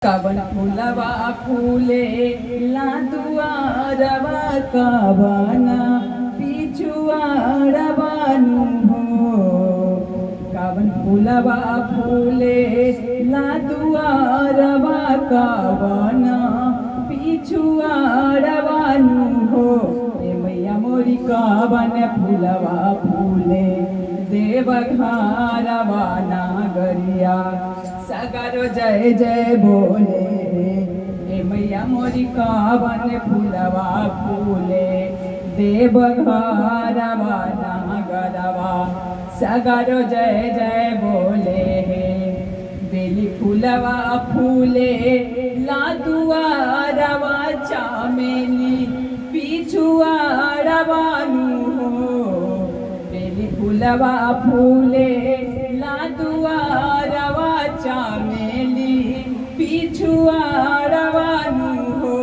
कवन फूलवा फूले ला दुआरवा कवना पिछुआरवानु हो। कवन फूलवा फूले ला दुआरवा कवना पिछुआरवानु हो। ए मैया मोरी कवन फूलवा फूले देवघरवा नागरिया सगरो जय जय बोले। हे मैया मोरी कवन फूलवा फूले देवघरवा नागरवा सगरो जय जय बोले। बेली फूलवा फूले ला दुआरवा चामेली पिछुआरवानु हो। बेली फूलवा फूले ला दुआरवा चामेली पिछुआरवानु हो।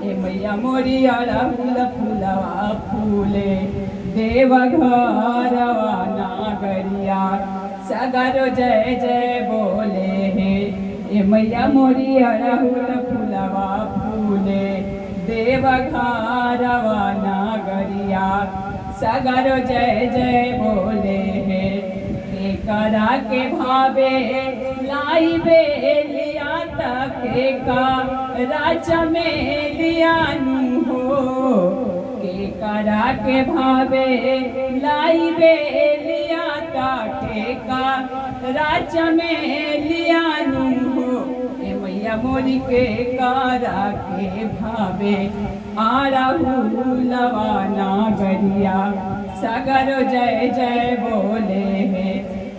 ए मैया मोरी अड़हुल फूलवा फूले देवघरवा नागरिया सगरो जय जय बोले। ए मैया मोरी अड़हुल फूलवा फूले देवघरवा नागरिया सगरो जय जय बोले। करा के भावे लाई बेलिया तक का राजा में लियानु हो। के करा के भावे लाई बेलिया तक का राजा में लियानु हो। ए मैया मोरी के करा के भावे अड़हुलवा नागरिया सगरो जय जय बोले।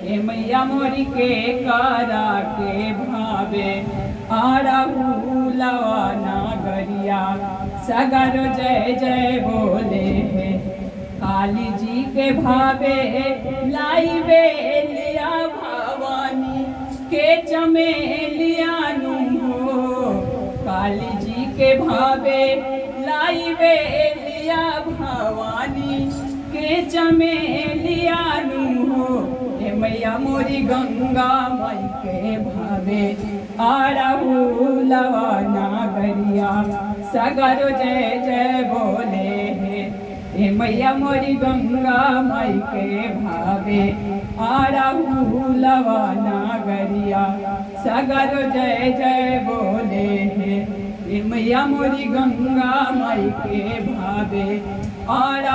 ए मैया मोरी के करा के भावे अड़हुलवा नागरिया सगरो जय जय बोले। काली जी के भावे लाई बेलिया भवानी के चमेलियानु हो। काली जी के भावे लाई बेलिया भवानी के चमेलियानु हो। हे मैया मोरी गंगा माई के भावे अड़हुलवा नागरिया सगरो जय जय बोले। हे मैया मोरी गंगा माई के भावे अड़हुलवा नागरिया सगरो जय जय बोले। हे मैया मोरी गंगा माई के भावे